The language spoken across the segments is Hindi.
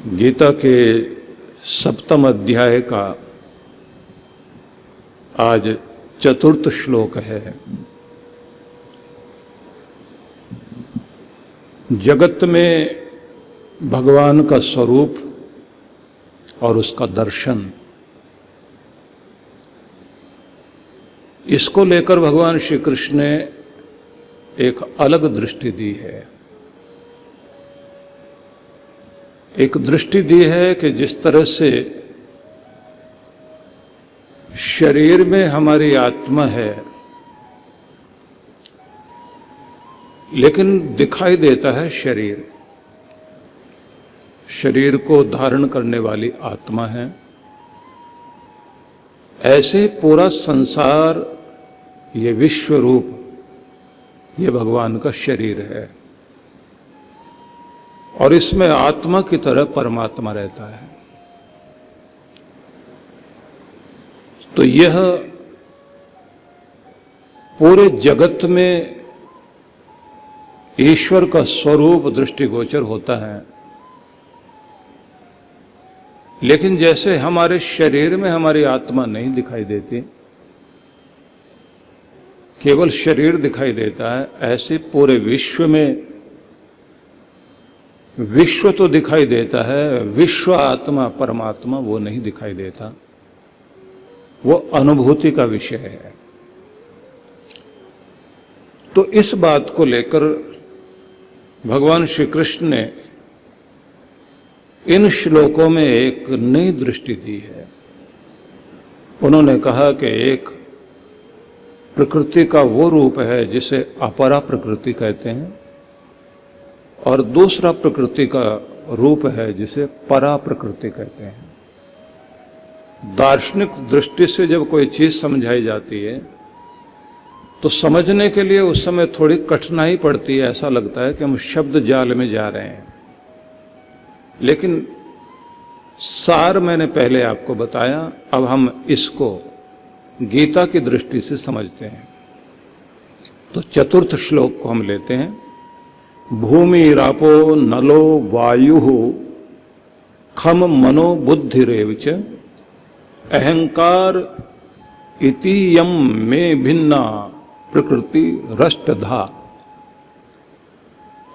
गीता के सप्तम अध्याय का आज चतुर्थ श्लोक है। जगत में भगवान का स्वरूप और उसका दर्शन, इसको लेकर भगवान श्री कृष्ण ने एक अलग दृष्टि दी है। एक दृष्टि दी है कि जिस तरह से शरीर में हमारी आत्मा है, लेकिन दिखाई देता है शरीर, शरीर को धारण करने वाली आत्मा है। ऐसे पूरा संसार, ये विश्व रूप, ये भगवान का शरीर है और इसमें आत्मा की तरह परमात्मा रहता है। तो यह पूरे जगत में ईश्वर का स्वरूप दृष्टिगोचर होता है, लेकिन जैसे हमारे शरीर में हमारी आत्मा नहीं दिखाई देती, केवल शरीर दिखाई देता है, ऐसे पूरे विश्व में विश्व तो दिखाई देता है, विश्व आत्मा परमात्मा वो नहीं दिखाई देता, वो अनुभूति का विषय है। तो इस बात को लेकर भगवान श्री कृष्ण ने इन श्लोकों में एक नई दृष्टि दी है। उन्होंने कहा कि एक प्रकृति का वो रूप है जिसे अपरा प्रकृति कहते हैं, और दूसरा प्रकृति का रूप है जिसे परा प्रकृति कहते हैं। दार्शनिक दृष्टि से जब कोई चीज समझाई जाती है तो समझने के लिए उस समय थोड़ी कठिनाई पड़ती है, ऐसा लगता है कि हम शब्द जाल में जा रहे हैं। लेकिन सार मैंने पहले आपको बताया, अब हम इसको गीता की दृष्टि से समझते हैं। तो चतुर्थ श्लोक को हम लेते हैं। भूमि रापो नलो वायु खम मनो बुद्धिरेवच अहंकार इति यम में भिन्ना प्रकृति रष्टधा।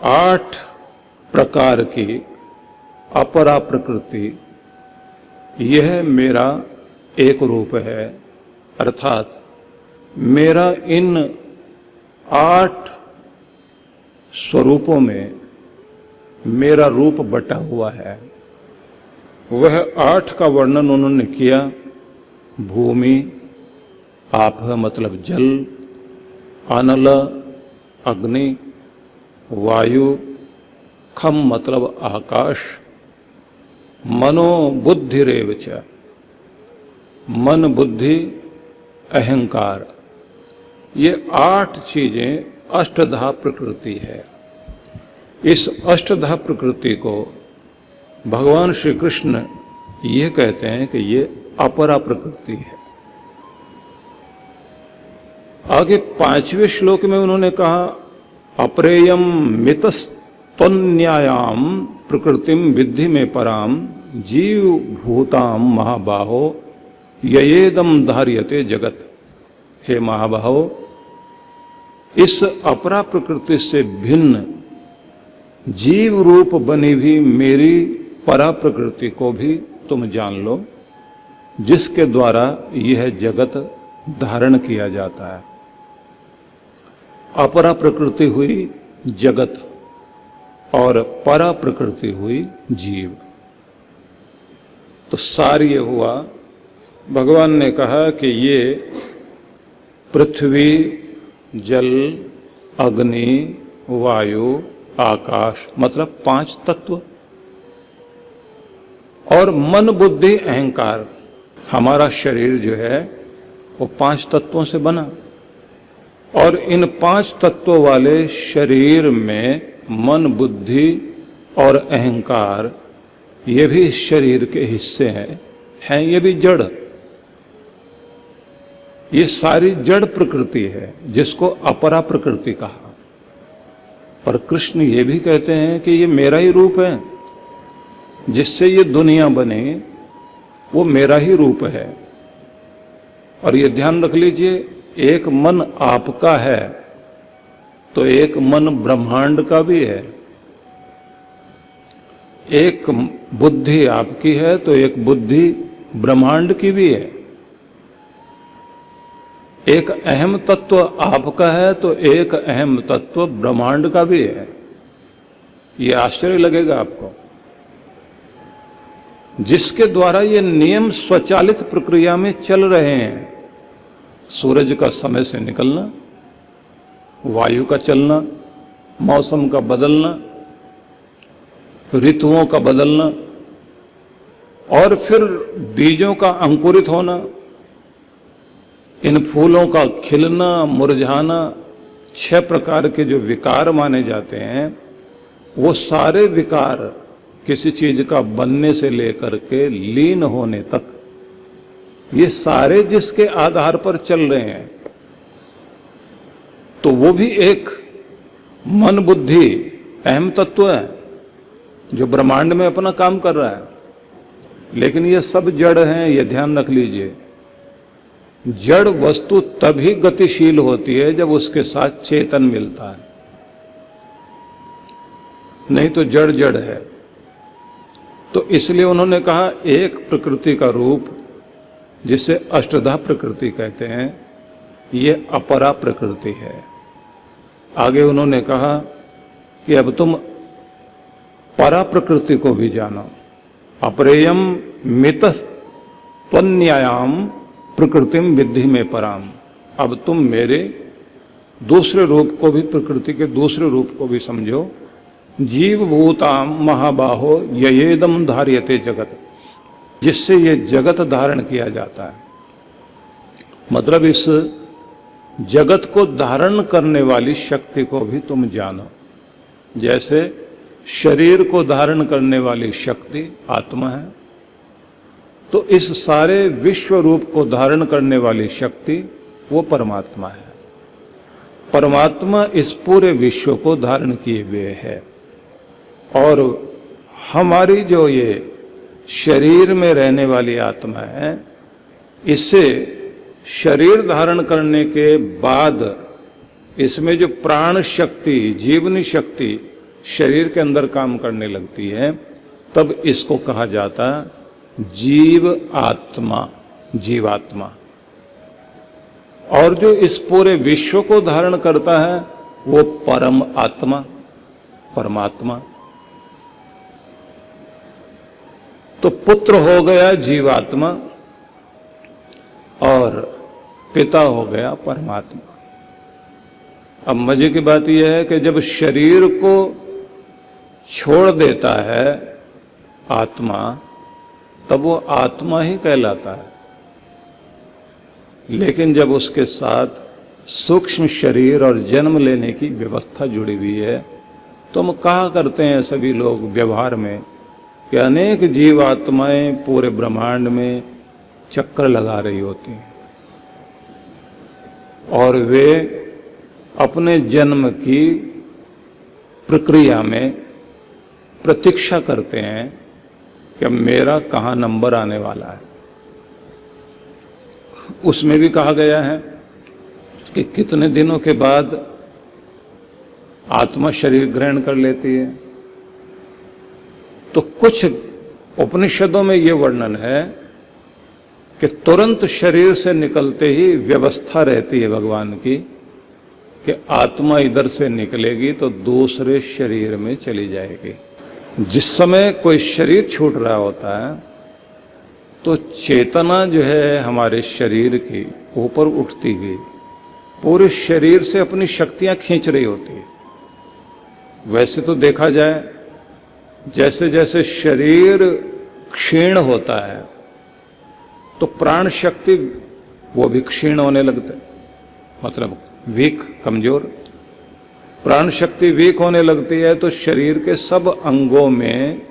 8 प्रकार की अपरा प्रकृति, यह मेरा एक रूप है, अर्थात मेरा इन 8 स्वरूपों में मेरा रूप बटा हुआ है। वह 8 का वर्णन उन्होंने किया। भूमि, आप मतलब जल, अनल अग्नि, वायु, खम मतलब आकाश, मनो बुद्धिरेवच मन बुद्धि अहंकार, ये 8 चीजें अष्टधा प्रकृति है। इस अष्टधा प्रकृति को भगवान श्री कृष्ण ये कहते हैं कि ये अपरा प्रकृति है। आगे 5वें श्लोक में उन्होंने कहा, अप्रेयम मितस्तन्यायाम प्रकृतिम विद्धि में पराम जीव भूताम महाबाहो ययेदम धार्यते जगत। हे महाबाहो, इस अपरा प्रकृति से भिन्न जीव रूप बनी हुई मेरी परा प्रकृति को भी तुम जान लो, जिसके द्वारा यह जगत धारण किया जाता है। अपरा प्रकृति हुई जगत और परा प्रकृति हुई जीव। तो सार ये हुआ, भगवान ने कहा कि ये पृथ्वी, जल, अग्नि, वायु, आकाश, मतलब 5 तत्व, और मन बुद्धि अहंकार, हमारा शरीर जो है वो 5 तत्वों से बना, और इन 5 तत्वों वाले शरीर में मन बुद्धि और अहंकार, ये भी शरीर के हिस्से हैं ये भी जड़। ये सारी जड़ प्रकृति है जिसको अपरा प्रकृति कहा। पर कृष्ण ये भी कहते हैं कि ये मेरा ही रूप है, जिससे ये दुनिया बने वो मेरा ही रूप है। और ये ध्यान रख लीजिए, एक मन आपका है तो एक मन ब्रह्मांड का भी है। एक बुद्धि आपकी है तो एक बुद्धि ब्रह्मांड की भी है। एक अहम तत्व आपका है तो एक अहम तत्व ब्रह्मांड का भी है। ये आश्चर्य लगेगा आपको, जिसके द्वारा ये नियम स्वचालित प्रक्रिया में चल रहे हैं। सूरज का समय से निकलना, वायु का चलना, मौसम का बदलना, ऋतुओं का बदलना, और फिर बीजों का अंकुरित होना, इन फूलों का खिलना, मुरझाना, 6 प्रकार के जो विकार माने जाते हैं, वो सारे विकार किसी चीज का बनने से लेकर के लीन होने तक, ये सारे जिसके आधार पर चल रहे हैं, तो वो भी एक मन बुद्धि अहम तत्व है जो ब्रह्मांड में अपना काम कर रहा है। लेकिन ये सब जड़ हैं, ये ध्यान रख लीजिए। जड़ वस्तु तभी गतिशील होती है जब उसके साथ चेतन मिलता है, नहीं तो जड़ जड़ है। तो इसलिए उन्होंने कहा एक प्रकृति का रूप, जिसे अष्टधा प्रकृति कहते हैं, ये अपरा प्रकृति है। आगे उन्होंने कहा कि अब तुम परा प्रकृति को भी जानो। अपरेयम मितः त्वन्यायाम प्रकृतिम विद्धि में पराम। अब तुम मेरे दूसरे रूप को भी, प्रकृति के दूसरे रूप को भी समझो। जीव भूताम महाबाहो ययेदम धार्यते जगत, जिससे ये जगत धारण किया जाता है। मतलब इस जगत को धारण करने वाली शक्ति को भी तुम जानो। जैसे शरीर को धारण करने वाली शक्ति आत्मा है, तो इस सारे विश्व रूप को धारण करने वाली शक्ति वो परमात्मा है। परमात्मा इस पूरे विश्व को धारण किए हुए है। और हमारी जो ये शरीर में रहने वाली आत्मा है, इससे शरीर धारण करने के बाद इसमें जो प्राण शक्ति, जीवनी शक्ति शरीर के अंदर काम करने लगती है, तब इसको कहा जाता है जीव आत्मा, जीवात्मा। और जो इस पूरे विश्व को धारण करता है वो परम आत्मा, परमात्मा। तो पुत्र हो गया जीवात्मा और पिता हो गया परमात्मा। अब मजे की बात यह है कि जब शरीर को छोड़ देता है आत्मा, तब वो आत्मा ही कहलाता है। लेकिन जब उसके साथ सूक्ष्म शरीर और जन्म लेने की व्यवस्था जुड़ी हुई है, तो हम कहा करते हैं सभी लोग व्यवहार में कि अनेक जीवात्माएं पूरे ब्रह्मांड में चक्कर लगा रही होती हैं और वे अपने जन्म की प्रक्रिया में प्रतीक्षा करते हैं कि अब मेरा कहाँ नंबर आने वाला है। उसमें भी कहा गया है कि कितने दिनों के बाद आत्मा शरीर ग्रहण कर लेती है। तो कुछ उपनिषदों में ये वर्णन है कि तुरंत शरीर से निकलते ही व्यवस्था रहती है भगवान की कि आत्मा इधर से निकलेगी तो दूसरे शरीर में चली जाएगी। जिस समय कोई शरीर छूट रहा होता है तो चेतना जो है हमारे शरीर की ऊपर उठती हुई पूरे शरीर से अपनी शक्तियां खींच रही होती है। वैसे तो देखा जाए जैसे जैसे शरीर क्षीण होता है तो प्राण शक्ति वो भी क्षीण होने लगता है, मतलब वीक, कमजोर। प्राण शक्ति वीक होने लगती है तो शरीर के सब अंगों में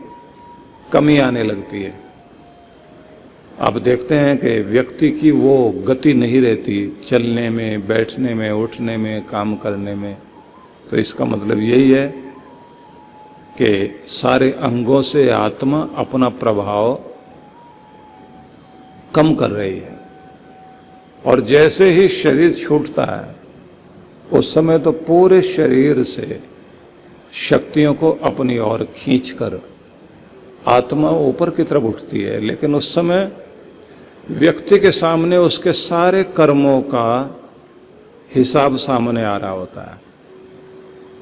कमी आने लगती है। आप देखते हैं कि व्यक्ति की वो गति नहीं रहती चलने में, बैठने में, उठने में, काम करने में। तो इसका मतलब यही है कि सारे अंगों से आत्मा अपना प्रभाव कम कर रही है, और जैसे ही शरीर छूटता है उस समय तो पूरे शरीर से शक्तियों को अपनी ओर खींचकर आत्मा ऊपर की तरफ उठती है। लेकिन उस समय व्यक्ति के सामने उसके सारे कर्मों का हिसाब सामने आ रहा होता है,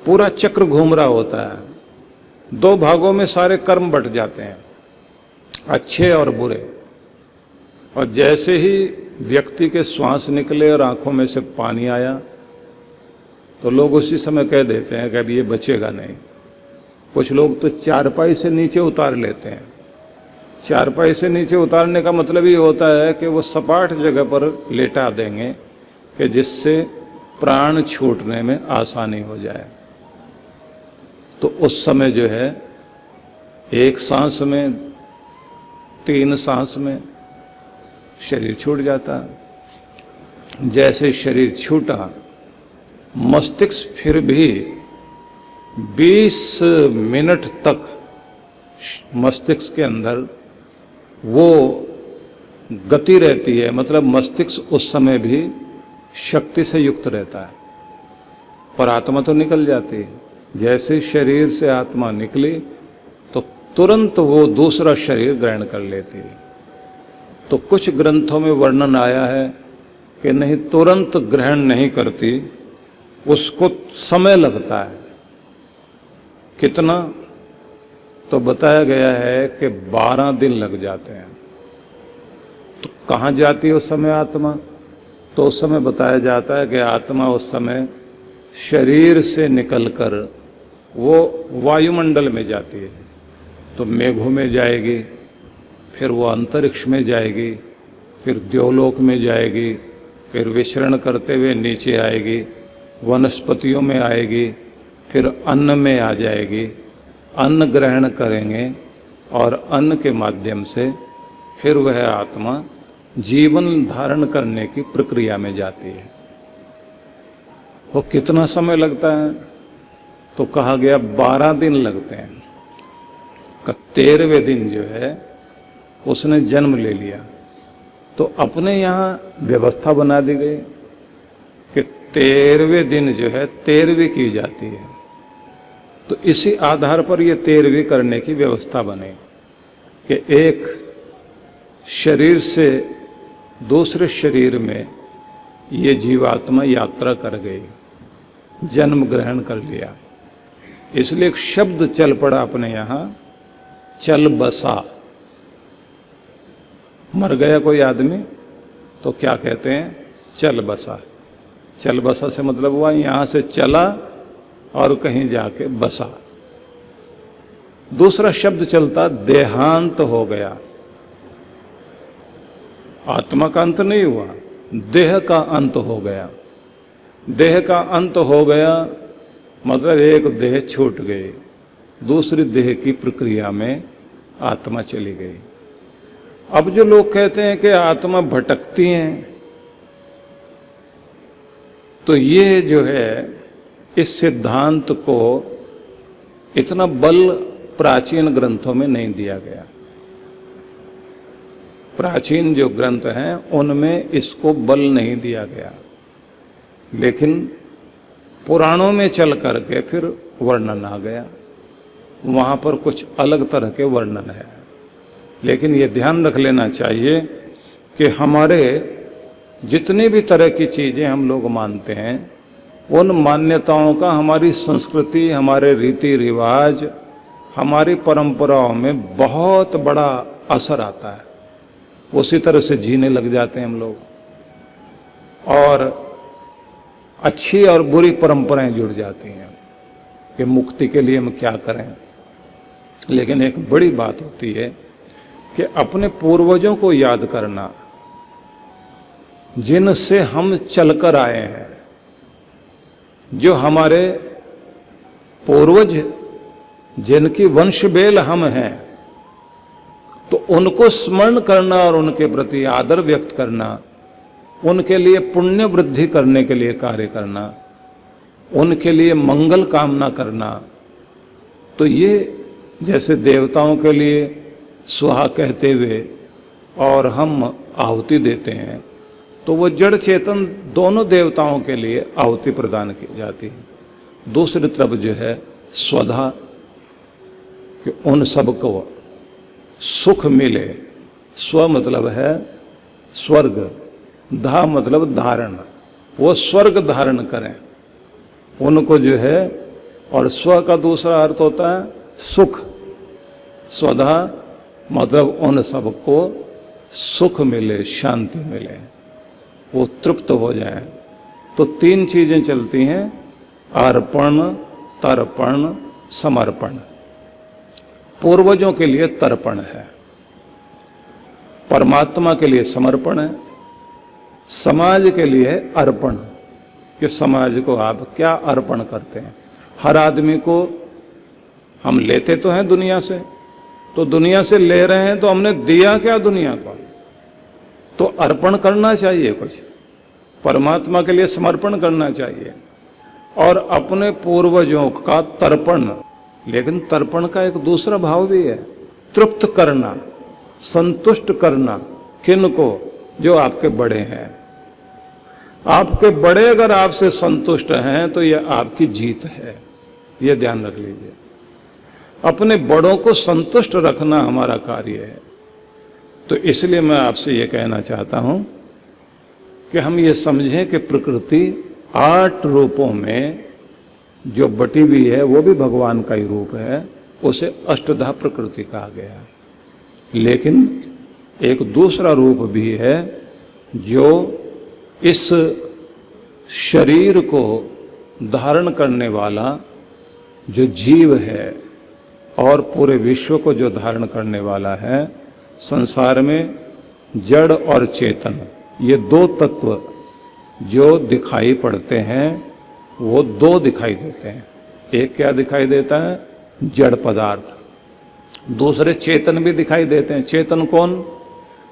पूरा चक्र घूम रहा होता है। दो भागों में सारे कर्म बट जाते हैं, अच्छे और बुरे। और जैसे ही व्यक्ति के श्वास निकले और आंखों में से पानी आया तो लोग उसी समय कह देते हैं कि अब ये बचेगा नहीं। कुछ लोग तो चारपाई से नीचे उतार लेते हैं। चारपाई से नीचे उतारने का मतलब ये होता है कि वो सपाट जगह पर लेटा देंगे कि जिससे प्राण छूटने में आसानी हो जाए। तो उस समय जो है एक सांस में, तीन सांस में शरीर छूट जाता। जैसे शरीर छूटा, मस्तिष्क फिर भी 20 मिनट तक मस्तिष्क के अंदर वो गति रहती है, मतलब मस्तिष्क उस समय भी शक्ति से युक्त रहता है, पर आत्मा तो निकल जाती है। जैसे शरीर से आत्मा निकली तो तुरंत वो दूसरा शरीर ग्रहण कर लेती है। तो कुछ ग्रंथों में वर्णन आया है कि नहीं, तुरंत ग्रहण नहीं करती, उसको समय लगता है। कितना? तो बताया गया है कि 12 दिन लग जाते हैं। तो कहाँ जाती है उस समय आत्मा? तो उस समय बताया जाता है कि आत्मा उस समय शरीर से निकलकर वो वायुमंडल में जाती है। तो मेघों में जाएगी, फिर वो अंतरिक्ष में जाएगी, फिर द्योलोक में जाएगी, फिर विचरण करते हुए नीचे आएगी, वनस्पतियों में आएगी, फिर अन्न में आ जाएगी। अन्न ग्रहण करेंगे और अन्न के माध्यम से फिर वह आत्मा जीवन धारण करने की प्रक्रिया में जाती है। वो कितना समय लगता है? तो कहा गया 12 दिन लगते हैं। 13वें दिन जो है उसने जन्म ले लिया। तो अपने यहाँ व्यवस्था बना दी गई कि 13वें दिन जो है 13वीं की जाती है। तो इसी आधार पर ये 13वीं करने की व्यवस्था बने कि एक शरीर से दूसरे शरीर में ये जीवात्मा यात्रा कर गई, जन्म ग्रहण कर लिया। इसलिए एक शब्द चल पड़ा अपने यहाँ, चल बसा। मर गया कोई आदमी तो क्या कहते हैं? चल बसा। चल बसा से मतलब हुआ यहाँ से चला और कहीं जाके बसा। दूसरा शब्द चलता देहांत हो गया। आत्मा का अंत नहीं हुआ, देह का अंत हो गया। देह का अंत हो गया मतलब एक देह छूट गई, दूसरी देह की प्रक्रिया में आत्मा चली गई। अब जो लोग कहते हैं कि आत्मा भटकती हैं, तो ये जो है इस सिद्धांत को इतना बल प्राचीन ग्रंथों में नहीं दिया गया। प्राचीन जो ग्रंथ हैं उनमें इसको बल नहीं दिया गया, लेकिन पुराणों में चल करके फिर वर्णन आ गया। वहाँ पर कुछ अलग तरह के वर्णन है। लेकिन ये ध्यान रख लेना चाहिए कि हमारे जितनी भी तरह की चीज़ें हम लोग मानते हैं, उन मान्यताओं का हमारी संस्कृति, हमारे रीति रिवाज, हमारी परंपराओं में बहुत बड़ा असर आता है। उसी तरह से जीने लग जाते हैं हम लोग, और अच्छी और बुरी परंपराएं जुड़ जाती हैं कि मुक्ति के लिए हम क्या करें। लेकिन एक बड़ी बात होती है कि अपने पूर्वजों को याद करना, जिनसे हम चलकर आए हैं, जो हमारे पूर्वज, जिनकी वंशबेल हम हैं, तो उनको स्मरण करना और उनके प्रति आदर व्यक्त करना, उनके लिए पुण्य वृद्धि करने के लिए कार्य करना, उनके लिए मंगल कामना करना, तो ये जैसे देवताओं के लिए स्वाहा कहते हुए और हम आहुति देते हैं, तो वो जड़ चेतन दोनों देवताओं के लिए आहुति प्रदान की जाती है। दूसरी तरफ जो है स्वधा, कि उन सबको सुख मिले। स्व मतलब है स्वर्ग, धा मतलब धारण, वो स्वर्ग धारण करें उनको जो है। और स्व का दूसरा अर्थ होता है सुख। स्वधा मतलब उन सबको सुख मिले, शांति मिले, वो तृप्त हो जाए। तो तीन चीजें चलती हैं, अर्पण, तर्पण, समर्पण। पूर्वजों के लिए तर्पण है, परमात्मा के लिए समर्पण है, समाज के लिए अर्पण, कि समाज को आप क्या अर्पण करते हैं। हर आदमी को हम लेते तो हैं दुनिया से, तो दुनिया से ले रहे हैं तो हमने दिया क्या दुनिया को, तो अर्पण करना चाहिए कुछ, परमात्मा के लिए समर्पण करना चाहिए। और अपने पूर्वजों का तर्पण, लेकिन तर्पण का एक दूसरा भाव भी है, तृप्त करना, संतुष्ट करना। किन को? जो आपके बड़े हैं। आपके बड़े अगर आपसे संतुष्ट हैं तो यह आपकी जीत है, यह ध्यान रख लीजिए। अपने बड़ों को संतुष्ट रखना हमारा कार्य है। तो इसलिए मैं आपसे यह कहना चाहता हूं कि हम ये समझें कि प्रकृति 8 रूपों में जो बटी हुई है वो भी भगवान का ही रूप है, उसे अष्टधा प्रकृति कहा गया। लेकिन एक दूसरा रूप भी है जो इस शरीर को धारण करने वाला जो जीव है और पूरे विश्व को जो धारण करने वाला है। संसार में जड़ और चेतन, ये 2 तत्व जो दिखाई पड़ते हैं वो 2 दिखाई देते हैं। एक क्या दिखाई देता है? जड़ पदार्थ। दूसरे चेतन भी दिखाई देते हैं। चेतन कौन?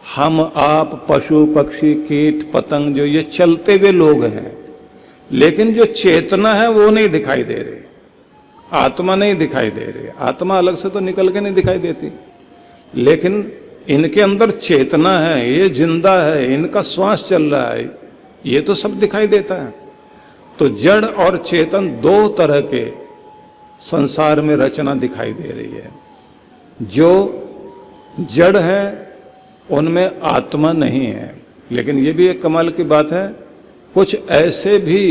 हम, आप, पशु, पक्षी, कीट, पतंग, जो ये चलते हुए लोग हैं। लेकिन जो चेतना है वो नहीं दिखाई दे रही, आत्मा नहीं दिखाई दे रही। आत्मा अलग से तो निकल के नहीं दिखाई देती, लेकिन इनके अंदर चेतना है, ये जिंदा है, इनका श्वास चल रहा है, ये तो सब दिखाई देता है। तो जड़ और चेतन 2 तरह के संसार में रचना दिखाई दे रही है। जो जड़ है उनमें आत्मा नहीं है। लेकिन ये भी एक कमाल की बात है, कुछ ऐसे भी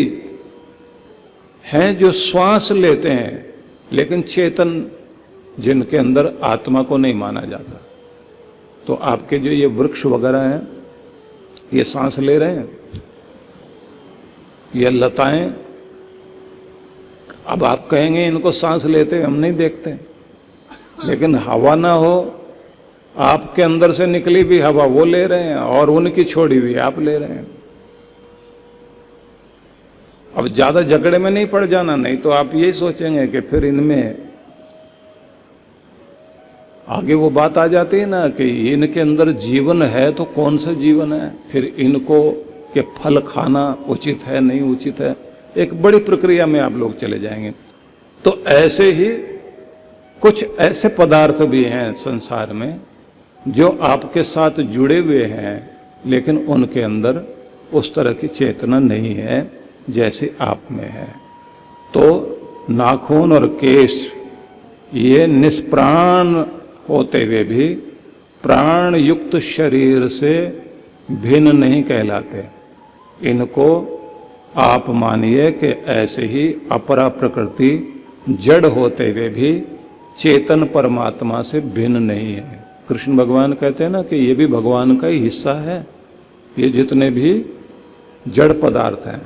हैं जो श्वास लेते हैं, लेकिन चेतन जिनके अंदर आत्मा को नहीं माना जाता। तो आपके जो ये वृक्ष वगैरह हैं, ये सांस ले रहे हैं, ये लताएं, अब आप कहेंगे इनको सांस लेते हम नहीं देखते, लेकिन हवा ना हो, आपके अंदर से निकली भी हवा वो ले रहे हैं और उनकी छोड़ी हुई आप ले रहे हैं। अब ज्यादा झगड़े में नहीं पड़ जाना, नहीं तो आप यही सोचेंगे कि फिर इनमें आगे वो बात आ जाती है ना कि इनके अंदर जीवन है तो कौन सा जीवन है, फिर इनको के फल खाना उचित है नहीं उचित है, एक बड़ी प्रक्रिया में आप लोग चले जाएंगे। तो ऐसे ही कुछ ऐसे पदार्थ भी हैं संसार में जो आपके साथ जुड़े हुए हैं, लेकिन उनके अंदर उस तरह की चेतना नहीं है जैसे आप में है। तो नाखून और केश ये निष्प्राण होते हुए भी प्राण युक्त शरीर से भिन्न नहीं कहलाते। इनको आप मानिए कि ऐसे ही अपरा प्रकृति जड़ होते हुए भी चेतन परमात्मा से भिन्न नहीं है। कृष्ण भगवान कहते हैं ना कि ये भी भगवान का ही हिस्सा है, ये जितने भी जड़ पदार्थ हैं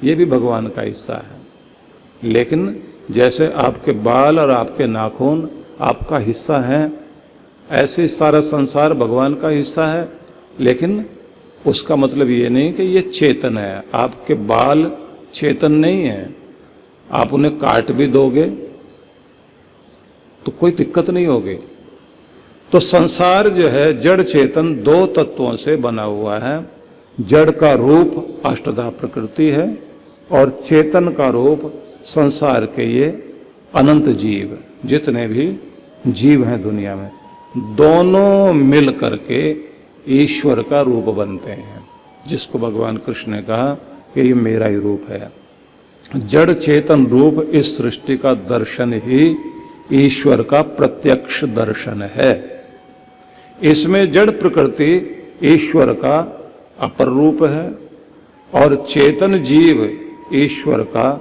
ये भी भगवान का हिस्सा है। लेकिन जैसे आपके बाल और आपके नाखून आपका हिस्सा है, ऐसे सारा संसार भगवान का हिस्सा है। लेकिन उसका मतलब ये नहीं कि ये चेतन है। आपके बाल चेतन नहीं है, आप उन्हें काट भी दोगे तो कोई दिक्कत नहीं होगी। तो संसार जो है जड़ चेतन 2 तत्वों से बना हुआ है। जड़ का रूप अष्टधा प्रकृति है और चेतन का रूप संसार के ये अनंत जीव, जितने भी जीव हैं दुनिया में, दोनों मिल करके ईश्वर का रूप बनते हैं, जिसको भगवान कृष्ण ने कहा कि ये मेरा ही रूप है। जड़ चेतन रूप इस सृष्टि का दर्शन ही ईश्वर का प्रत्यक्ष दर्शन है। इसमें जड़ प्रकृति ईश्वर का अपर रूप है और चेतन जीव ईश्वर का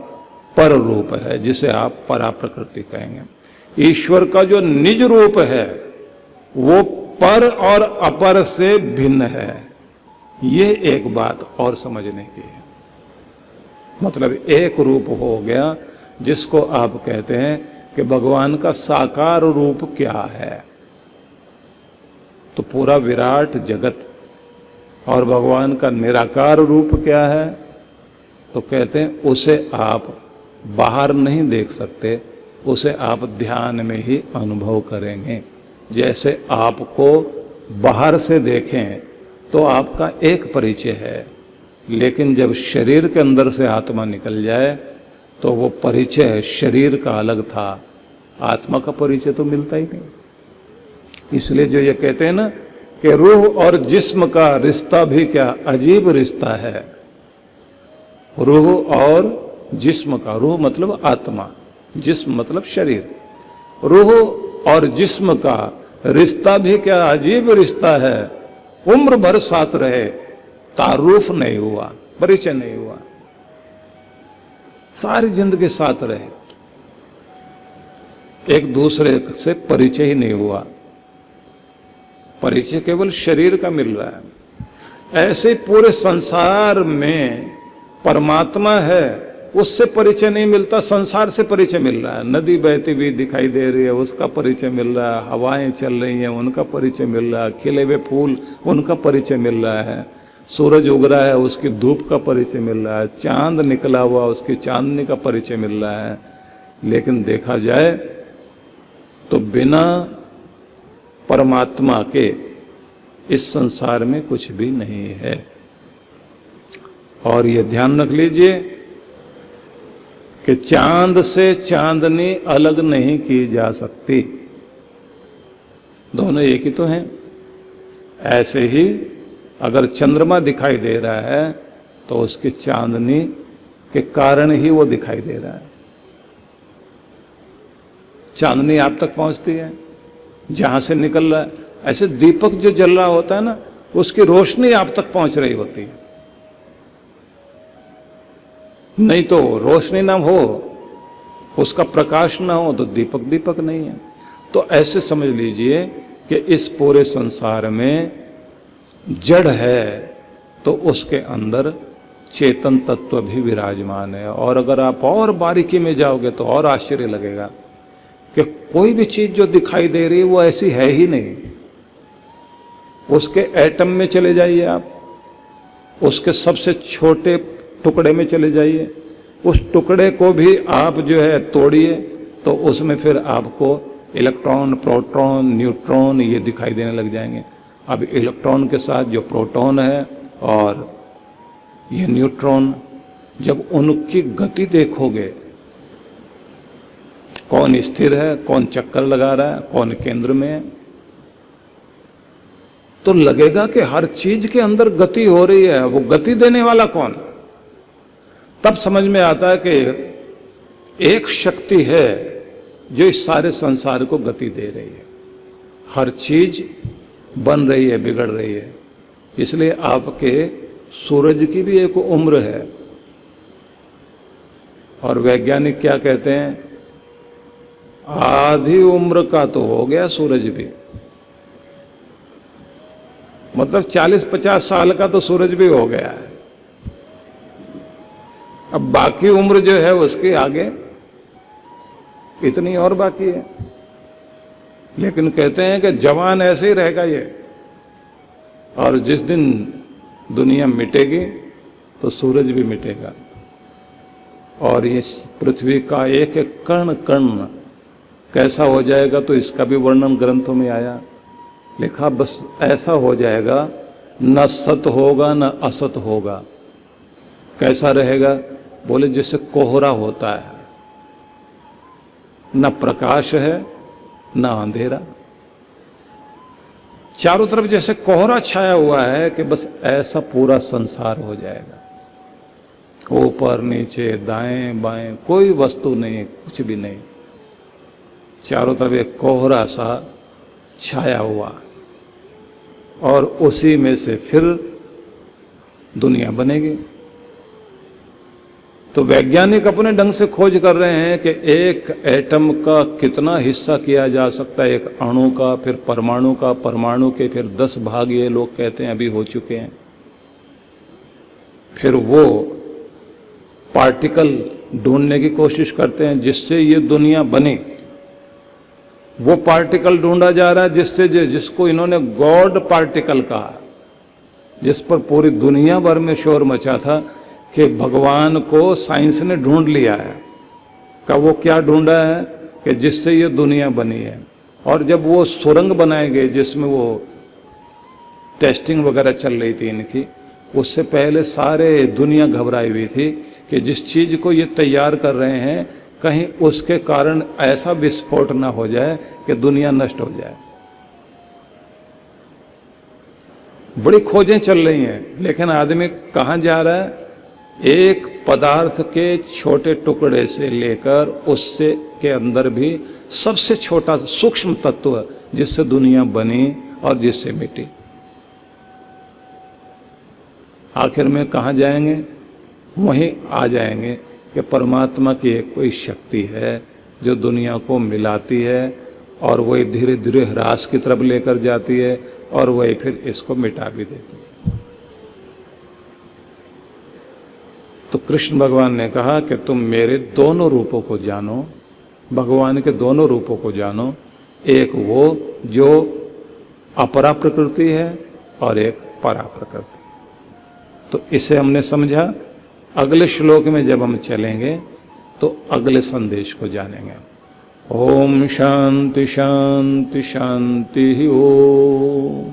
पर रूप है, जिसे आप परा प्रकृति कहेंगे। ईश्वर का जो निज रूप है वो पर और अपर से भिन्न है। ये एक बात और समझने की है। मतलब एक रूप हो गया जिसको आप कहते हैं कि भगवान का साकार रूप क्या है, तो पूरा विराट जगत। और भगवान का निराकार रूप क्या है, तो कहते हैं उसे आप बाहर नहीं देख सकते, उसे आप ध्यान में ही अनुभव करेंगे। जैसे आपको बाहर से देखें तो आपका एक परिचय है, लेकिन जब शरीर के अंदर से आत्मा निकल जाए तो वो परिचय शरीर का अलग था, आत्मा का परिचय तो मिलता ही नहीं। इसलिए जो ये कहते हैं ना कि रूह और जिस्म का रिश्ता भी क्या अजीब रिश्ता है। रूह और जिस्म का, रूह मतलब आत्मा, जिस्म मतलब शरीर, रूह और जिस्म का रिश्ता भी क्या अजीब रिश्ता है। उम्र भर साथ रहे, तारुफ नहीं हुआ, परिचय नहीं हुआ, सारी जिंदगी साथ रहे, एक दूसरे से परिचय ही नहीं हुआ। परिचय केवल शरीर का मिल रहा है। ऐसे पूरे संसार में परमात्मा है, उससे परिचय नहीं मिलता, संसार से परिचय मिल रहा है। नदी बहती हुई दिखाई दे रही है, उसका परिचय मिल रहा है। हवाएं चल रही हैं, उनका परिचय मिल रहा है। खिले हुए फूल, उनका परिचय मिल रहा है। सूरज उग रहा है, उसकी धूप का परिचय मिल रहा है। चांद निकला हुआ, उसकी चांदनी का परिचय मिल रहा है। लेकिन देखा जाए तो बिना परमात्मा के इस संसार में कुछ भी नहीं है। और ये ध्यान रख लीजिए कि चांद से चांदनी अलग नहीं की जा सकती, दोनों एक ही तो हैं। ऐसे ही अगर चंद्रमा दिखाई दे रहा है तो उसकी चांदनी के कारण ही वो दिखाई दे रहा है। चांदनी आप तक पहुंचती है जहां से निकल रहा है। ऐसे दीपक जो जल रहा होता है ना, उसकी रोशनी आप तक पहुंच रही होती है। नहीं तो रोशनी ना हो, उसका प्रकाश ना हो तो दीपक दीपक नहीं है। तो ऐसे समझ लीजिए कि इस पूरे संसार में जड़ है तो उसके अंदर चेतन तत्व भी विराजमान है। और अगर आप और बारीकी में जाओगे तो और आश्चर्य लगेगा कि कोई भी चीज जो दिखाई दे रही है वो ऐसी है ही नहीं। उसके एटम में चले जाइए आप, उसके सबसे छोटे टुकड़े में चले जाइए, उस टुकड़े को भी आप जो है तोड़िए तो उसमें फिर आपको इलेक्ट्रॉन, प्रोटॉन, न्यूट्रॉन ये दिखाई देने लग जाएंगे। अब इलेक्ट्रॉन के साथ जो प्रोटॉन है और ये न्यूट्रॉन, जब उनकी गति देखोगे, कौन स्थिर है, कौन चक्कर लगा रहा है, कौन केंद्र में है, तो लगेगा कि हर चीज के अंदर गति हो रही है। वो गति देने वाला कौन? तब समझ में आता है कि एक शक्ति है जो इस सारे संसार को गति दे रही है। हर चीज बन रही है, बिगड़ रही है। इसलिए आपके सूरज की भी एक उम्र है। और वैज्ञानिक क्या कहते हैं, आधी उम्र का तो हो गया सूरज भी, मतलब 40-50 साल का तो सूरज भी हो गया है। अब बाकी उम्र जो है उसके आगे इतनी और बाकी है। लेकिन कहते हैं कि जवान ऐसे ही रहेगा ये, और जिस दिन दुनिया मिटेगी तो सूरज भी मिटेगा। और ये पृथ्वी का एक एक कण कण कैसा हो जाएगा तो इसका भी वर्णन ग्रंथों में आया, लिखा बस ऐसा हो जाएगा, न सत होगा न असत होगा। कैसा रहेगा? बोले जैसे कोहरा होता है, न प्रकाश है न अंधेरा। चारों तरफ जैसे कोहरा छाया हुआ है कि बस ऐसा पूरा संसार हो जाएगा। ऊपर नीचे दाएं बाएं कोई वस्तु नहीं, कुछ भी नहीं, चारों तरफ एक कोहरा सा छाया हुआ, और उसी में से फिर दुनिया बनेगी। तो वैज्ञानिक अपने ढंग से खोज कर रहे हैं कि एक एटम का कितना हिस्सा किया जा सकता है, एक अणु का, फिर परमाणु का, परमाणु के फिर 10 भाग ये लोग कहते हैं अभी हो चुके हैं। फिर वो पार्टिकल ढूंढने की कोशिश करते हैं जिससे ये दुनिया बनी। वो पार्टिकल ढूंढा जा रहा है जिसको इन्होंने गॉड पार्टिकल कहा, जिस पर पूरी दुनिया भर में शोर मचा था कि भगवान को साइंस ने ढूंढ लिया है। का वो क्या ढूंढा है कि जिससे ये दुनिया बनी है। और जब वो सुरंग बनाए गए जिसमें वो टेस्टिंग वगैरह चल रही थी इनकी, उससे पहले सारे दुनिया घबराई हुई थी कि जिस चीज को ये तैयार कर रहे हैं कहीं उसके कारण ऐसा विस्फोट ना हो जाए कि दुनिया नष्ट हो जाए। बड़ी खोजें चल रही हैं, लेकिन आदमी कहाँ जा रहा है? एक पदार्थ के छोटे टुकड़े से लेकर उससे के अंदर भी सबसे छोटा सूक्ष्म तत्व जिससे दुनिया बनी और जिससे मिटी। आखिर में कहाँ जाएंगे? वहीं आ जाएंगे कि परमात्मा की एक कोई शक्ति है जो दुनिया को मिलाती है और वही धीरे धीरे ह्रास की तरफ लेकर जाती है और वही फिर इसको मिटा भी देती है। तो कृष्ण भगवान ने कहा कि तुम मेरे दोनों रूपों को जानो, भगवान के दोनों रूपों को जानो, एक वो जो अपरा प्रकृति है और एक परा प्रकृति। तो इसे हमने समझा। अगले श्लोक में जब हम चलेंगे तो अगले संदेश को जानेंगे। ओम शांति शांति शांति ओम।